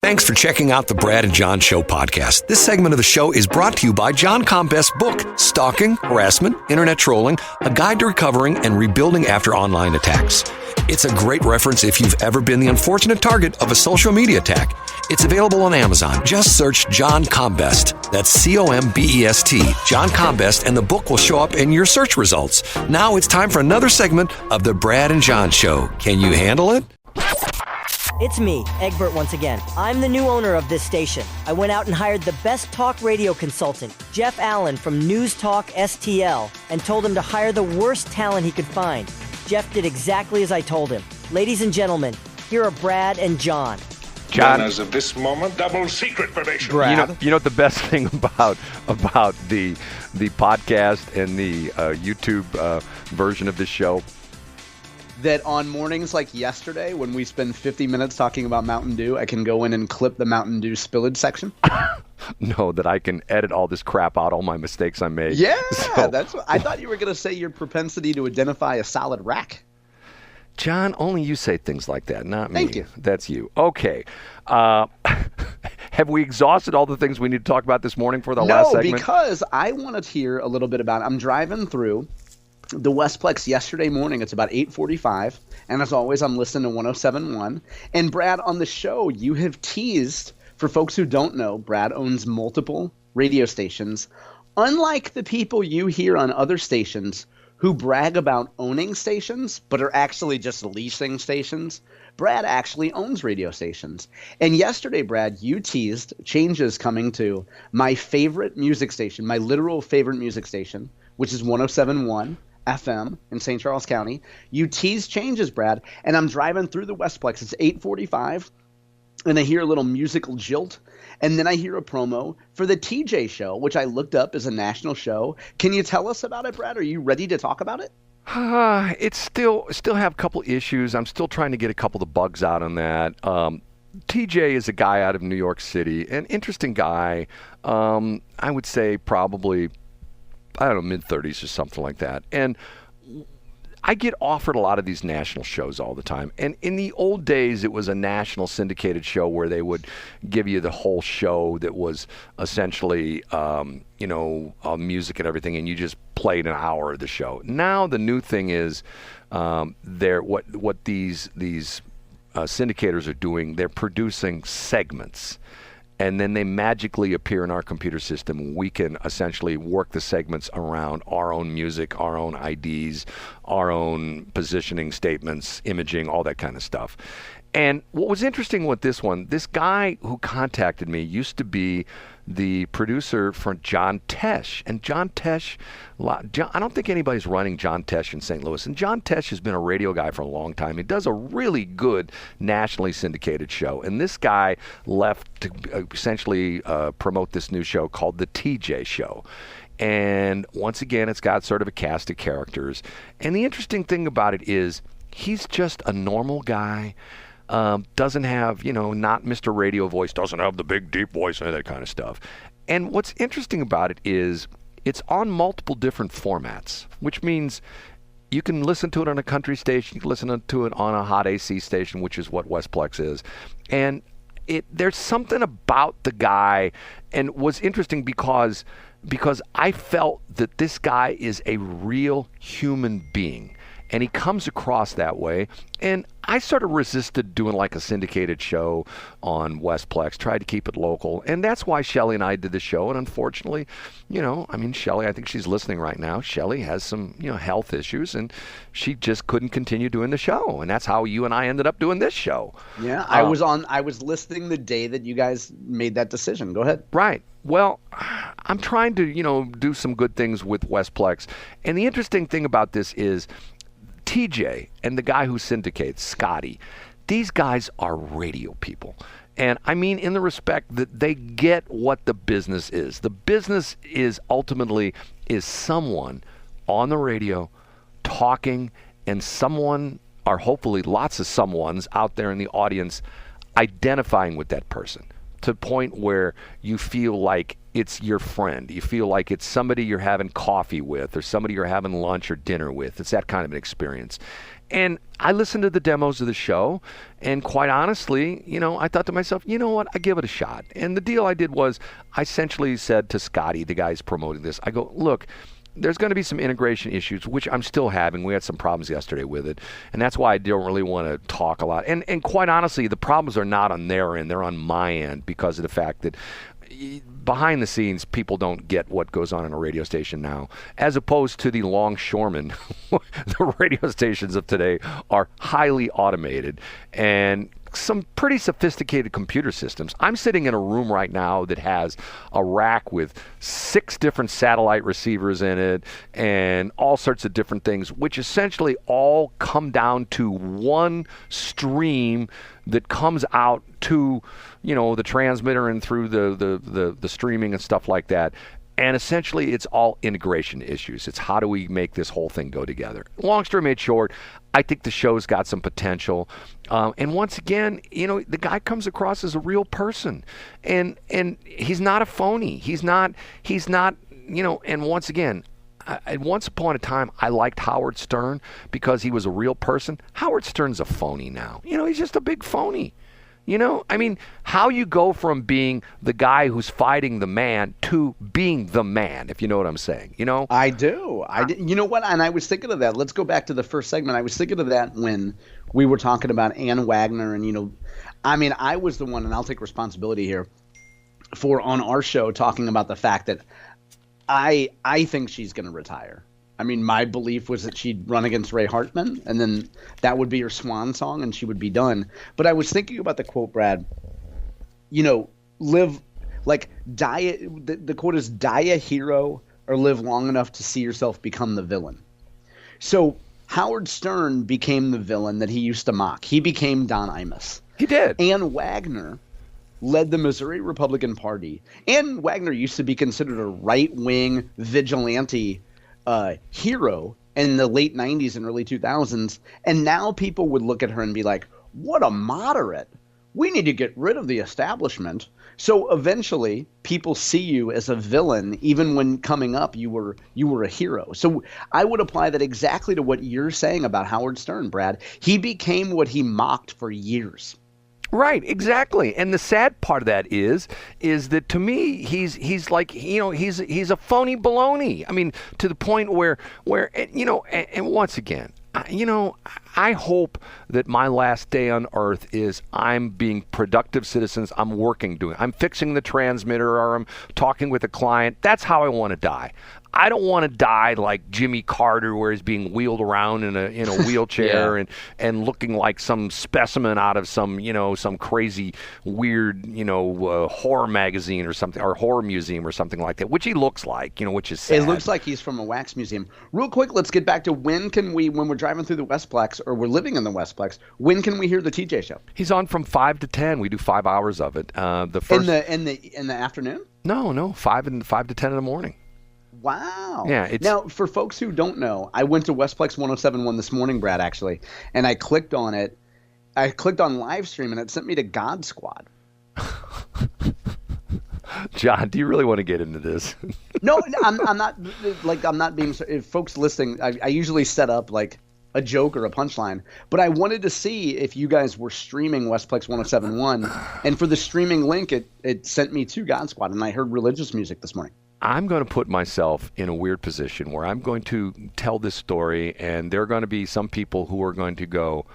Thanks for checking out the Brad and John Show podcast. This segment of the show is brought to you by John Combest's book, Stalking, Harassment, Internet Trolling, A Guide to Recovering and Rebuilding After Online Attacks. It's a great reference if you've ever been the unfortunate target of a social media attack. It's available on Amazon. Just search John Combest. That's C-O-M-B-E-S-T, John Combest, and the book will show up in your search results. Now it's time for another segment of the Brad and John Show. Can you handle it? It's me, Egbert, once again. I'm the new owner of this station. I went out and hired the best talk radio consultant, Jeff Allen from News Talk STL, and told him to hire the worst talent he could find. Jeff did exactly as I told him. Ladies and gentlemen, here are Brad and John. John, as of this moment, double secret formation. Brad. You know the best thing about the podcast and the YouTube version of this show? That on mornings like yesterday, when we spend 50 minutes talking about Mountain Dew, I can go in and clip the Mountain Dew spillage section? No, that I can edit all this crap out, all my mistakes I made. Yeah, that's what I thought you were going to say, your propensity to identify a solid rack. John, only you say things like that, not me. Thank you. That's you. Okay. Have we exhausted all the things we need to talk about this morning for the last segment? No, because I want to hear a little bit about it. I'm driving through the Westplex yesterday morning. It's about 8:45, and as always, I'm listening to 107.1. And Brad, on the show, you have teased, for folks who don't know, Brad owns multiple radio stations. Unlike the people you hear on other stations who brag about owning stations but are actually just leasing stations, Brad actually owns radio stations. And yesterday, Brad, you teased changes coming to my favorite music station, my literal favorite music station, which is 107.1 FM in St. Charles County. You teased changes, Brad, and I'm driving through the Westplex. It's 8:45, and I hear a little musical jilt, and then I hear a promo for the TJ show, which I looked up as a national show. Can you tell us about it, Brad? Are you ready to talk about it? It's still have a couple issues. I'm still trying to get a couple of the bugs out on that. TJ is a guy out of New York City, an interesting guy. I would say probably, I don't know, mid-30s or something like that. And I get offered a lot of these national shows all the time. And in the old days, it was a national syndicated show where they would give you the whole show that was essentially, music and everything, and you just played an hour of the show. Now the new thing is what these syndicators are doing, they're producing segments. And then they magically appear in our computer system. We can essentially work the segments around our own music, our own IDs, our own positioning statements, imaging, all that kind of stuff. And what was interesting with this one, this guy who contacted me used to be the producer for John Tesh. And John Tesh, I don't think anybody's running John Tesh in St. Louis. And John Tesh has been a radio guy for a long time. He does a really good nationally syndicated show. And this guy left to essentially promote this new show called The TJ Show. And once again, it's got sort of a cast of characters. And the interesting thing about it is he's just a normal guy. Doesn't have, not Mr. Radio voice, doesn't have the big deep voice, and that kind of stuff. And what's interesting about it is it's on multiple different formats, which means you can listen to it on a country station, you can listen to it on a hot AC station, which is what Westplex is. And there's something about the guy, and was interesting because I felt that this guy is a real human being. And he comes across that way. And I sort of resisted doing like a syndicated show on Westplex, tried to keep it local. And that's why Shelly and I did the show. And unfortunately, Shelly, I think she's listening right now. Shelly has some, health issues, and she just couldn't continue doing the show. And that's how you and I ended up doing this show. Yeah, I was listening the day that you guys made that decision. Go ahead. Right. Well, I'm trying to, do some good things with Westplex. And the interesting thing about this is TJ and the guy who syndicates, Scotty, these guys are radio people. And I mean in the respect that they get what the business is. The business is ultimately someone on the radio talking, and someone, or hopefully lots of someones out there in the audience, identifying with that person. to the point where you feel like it's your friend. You feel like it's somebody you're having coffee with or somebody you're having lunch or dinner with. It's that kind of an experience. And I listened to the demos of the show, and quite honestly, I thought to myself, you know what, I give it a shot. And the deal I did was I essentially said to Scotty, the guy who's promoting this, I go, look, there's going to be some integration issues, which I'm still having. We had some problems yesterday with it, and that's why I don't really want to talk a lot. And quite honestly, the problems are not on their end. They're on my end because of the fact that behind the scenes, people don't get what goes on in a radio station now, as opposed to the longshoremen. The radio stations of today are highly automated and some pretty sophisticated computer systems. I'm sitting in a room right now that has a rack with 6 different satellite receivers in it and all sorts of different things, which essentially all come down to one stream that comes out to, the transmitter and through the streaming and stuff like that. And essentially, it's all integration issues. It's how do we make this whole thing go together? Long story made short, I think the show's got some potential. And once again, the guy comes across as a real person. And he's not a phony. He's not, and once again, once upon a time, I liked Howard Stern because he was a real person. Howard Stern's a phony now. He's just a big phony. How you go from being the guy who's fighting the man to being the man, if you know what I'm saying, I do. You know what? And I was thinking of that. Let's go back to the first segment. I was thinking of that when we were talking about Ann Wagner. And, I was the one, and I'll take responsibility here, for on our show talking about the fact that I think she's going to retire. My belief was that she'd run against Ray Hartman, and then that would be her swan song, and she would be done. But I was thinking about the quote, Brad. Live like die. The quote is, "Die a hero or live long enough to see yourself become the villain." So Howard Stern became the villain that he used to mock. He became Don Imus. He did. Ann Wagner led the Missouri Republican Party. Ann Wagner used to be considered a right-wing vigilante hero in the late 90s and early 2000s, and now people would look at her and be like, what a moderate. We need to get rid of the establishment. So eventually people see you as a villain, even when coming up you were a hero. So I would apply that exactly to what you're saying about Howard Stern, Brad. He became what he mocked for years. Right, exactly. And the sad part of that is that to me he's like, he's a phony baloney. To the point where and once again, I hope that my last day on earth is I'm being productive citizens. I'm I'm fixing the transmitter, or I'm talking with a client. That's how I want to die. I don't want to die like Jimmy Carter, where he's being wheeled around in a wheelchair and looking like some specimen out of some crazy weird horror magazine or something, or horror museum or something like that, which he looks like, which is sad. It looks like he's from a wax museum. Real quick, let's get back to when we're driving through the Westplex, or we're living in the Westplex, when can we hear the TJ show? He's on from 5 to 10. We do 5 hours of it. The first in the afternoon? No, 5 to 10 in the morning. Wow. Yeah. Now, for folks who don't know, I went to Westplex 107.1 this morning, Brad, actually, and I clicked on it. I clicked on live stream, and it sent me to God Squad. John, do you really want to get into this? No, I'm not. I'm not being. If folks listening, I usually set up like a joke or a punchline, but I wanted to see if you guys were streaming Westplex 107.1, and for the streaming link, it sent me to God Squad, and I heard religious music this morning. I'm going to put myself in a weird position where I'm going to tell this story, and there are going to be some people who are going to go,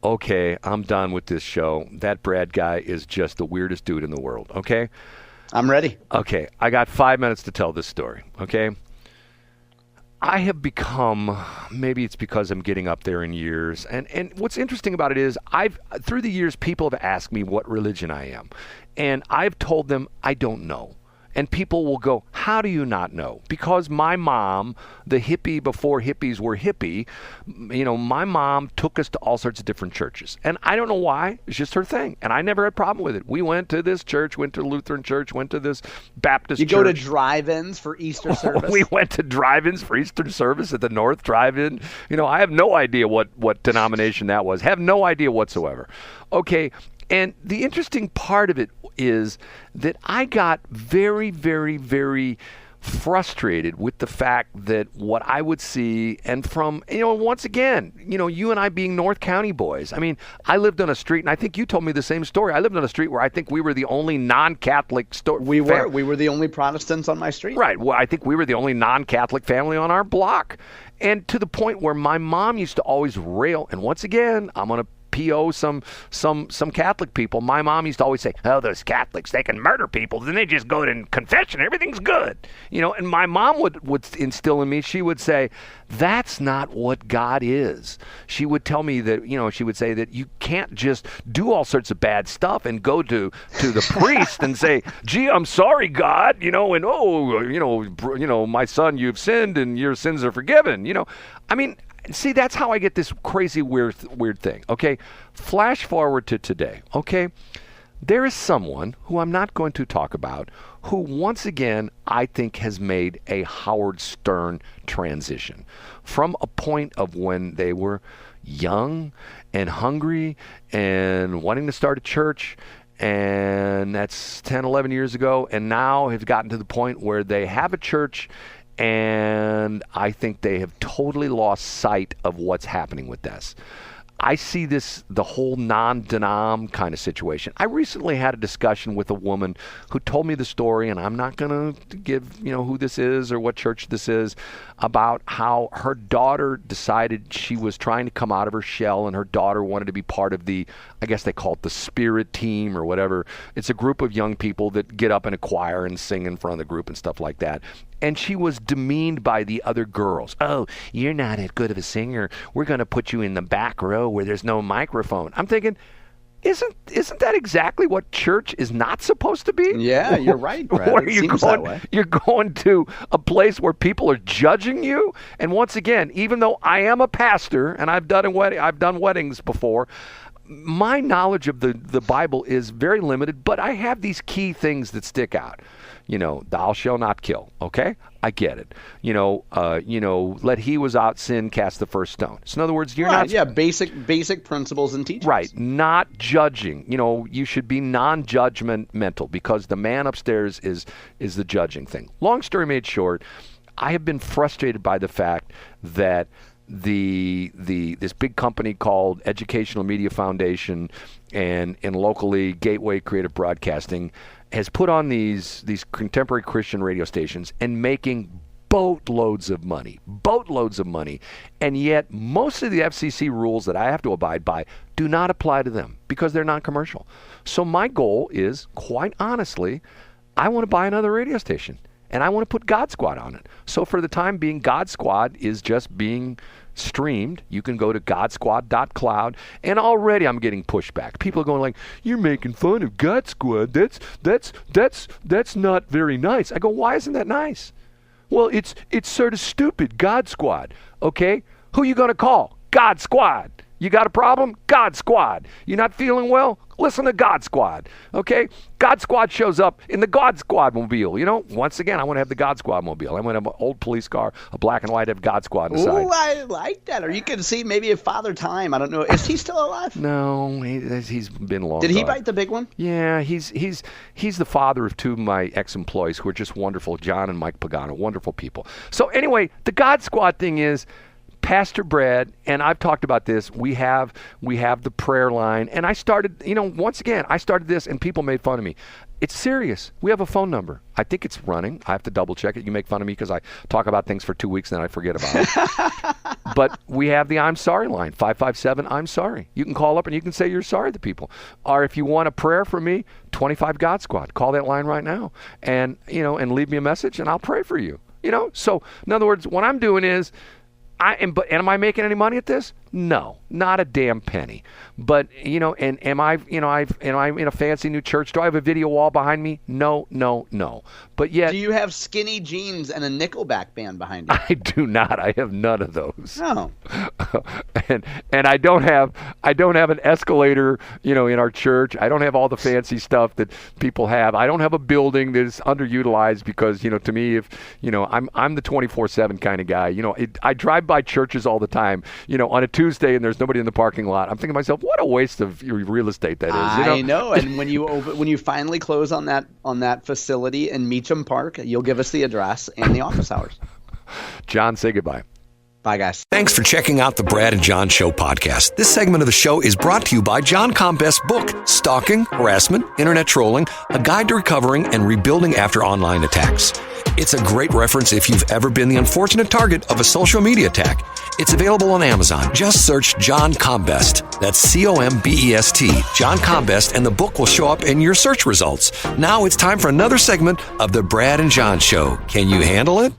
okay, I'm done with this show. That Brad guy is just the weirdest dude in the world, okay? I'm ready. Okay, I got 5 minutes to tell this story, okay? I have become, maybe it's because I'm getting up there in years, and what's interesting about it is through the years, people have asked me what religion I am, and I've told them I don't know. And people will go, how do you not know? Because my mom, the hippie before hippies were hippie, my mom took us to all sorts of different churches. And I don't know why. It's just her thing. And I never had a problem with it. We went to this church, went to Lutheran church, went to this Baptist church. You go to drive-ins for Easter service? We went to drive-ins for Easter service at the North Drive-In. I have no idea what denomination that was. Have no idea whatsoever. Okay, And the interesting part of it is that I got very, very, very frustrated with the fact that what I would see, and from, once again, you and I being North County boys. I mean, I lived on a street, and I think you told me the same story. I lived on a street where I think we were the only non-Catholic We were the only Protestants on my street. Right. Well, I think we were the only non-Catholic family on our block. And to the point where my mom used to always rail, and once again, I'm going to PO some Catholic people. My mom used to always say, "Oh, those Catholics, they can murder people. Then they just go to confession. Everything's good." And my mom would instill in me, she would say, "That's not what God is." She would tell me that, she would say that you can't just do all sorts of bad stuff and go to the priest and say, "Gee, I'm sorry, God," my son, you've sinned and your sins are forgiven. I mean, see, that's how I get this crazy weird thing, okay? Flash forward to today, okay? There is someone who I'm not going to talk about who, once again, I think has made a Howard Stern transition from a point of when they were young and hungry and wanting to start a church, and that's 10, 11 years ago, and now have gotten to the point where they have a church, and I think they have totally lost sight of what's happening with this. I see this, the whole non-denom kind of situation. I recently had a discussion with a woman who told me the story, and I'm not going to give, who this is or what church this is, about how her daughter decided she was trying to come out of her shell, and her daughter wanted to be part of the, I guess they call it the spirit team or whatever. It's a group of young people that get up in a choir and sing in front of the group and stuff like that. And she was demeaned by the other girls. "Oh, you're not as good of a singer. We're going to put you in the back row where there's no microphone." I'm thinking, isn't that exactly what church is not supposed to be? Yeah, you're right, Brad. Where it seems that way. You're going to a place where people are judging you. And once again, even though I am a pastor and I've done weddings before, my knowledge of the Bible is very limited, but I have these key things that stick out. Thou shalt not kill. Okay, I get it. Let he was out sin cast the first stone. So in other words, you're not. Yeah, basic principles and teachings. Right, not judging. You should be non-judgmental because the man upstairs is the judging thing. Long story made short, I have been frustrated by the fact that this big company called Educational Media Foundation and locally Gateway Creative Broadcasting has put on these contemporary Christian radio stations and making boatloads of money, and yet most of the FCC rules that I have to abide by do not apply to them because they're non-commercial. So my goal is, quite honestly, I want to buy another radio station. And I want to put God Squad on it. So for the time being, God Squad is just being streamed. You can go to GodSquad.cloud, and already I'm getting pushback. People are going like, "You're making fun of God Squad. That's not very nice." I go, "Why isn't that nice?" "Well, it's sort of stupid. God Squad." Okay, who you going to call? God Squad. You got a problem? God Squad. You not feeling well? Listen to God Squad. Okay? God Squad shows up in the God Squad mobile. Once again, I want to have the God Squad mobile. I want to have an old police car, a black and white, have God Squad on the side. Ooh, I like that. Or you could see maybe a Father Time. I don't know. Is he still alive? No, he's been long. Did he bite the big one? Yeah, he's the father of two of my ex-employees who are just wonderful, John and Mike Pagano, wonderful people. So anyway, the God Squad thing is, Pastor Brad, and I've talked about this, we have the prayer line, and I started, once again, I started this and people made fun of me. It's serious. We have a phone number. I think it's running. I have to double check it. You make fun of me because I talk about things for 2 weeks and then I forget about it. But we have the I'm sorry line, 557 I'm sorry. You can call up and you can say you're sorry to people. Or if you want a prayer from me, 25 God Squad. Call that line right now and leave me a message and I'll pray for you. So in other words, what I'm doing is, am I making any money at this? No, not a damn penny. But and am I I'm in a fancy new church? Do I have a video wall behind me? No. But yet, do you have skinny jeans and a Nickelback band behind you? I do not. I have none of those. No. and I don't have an escalator, in our church. I don't have all the fancy stuff that people have. I don't have a building that is underutilized because, to me, if I'm the 24/7 kind of guy. I drive by churches all the time, on a Tuesday and there's nobody in the parking lot, I'm thinking to myself, what a waste of your real estate that is. I know. And when you finally close on that facility in Meacham Park, you'll give us the address and the office hours. John, say goodbye. Bye, guys. Thanks for checking out the Brad and John Show podcast. This segment of the show is brought to you by John Combest's book, Stalking, Harassment, Internet Trolling, A Guide to Recovering and Rebuilding After Online Attacks. It's a great reference if you've ever been the unfortunate target of a social media attack. It's available on Amazon. Just search John Combest. That's Combest, John Combest, and the book will show up in your search results. Now it's time for another segment of the Brad and John Show. Can you handle it?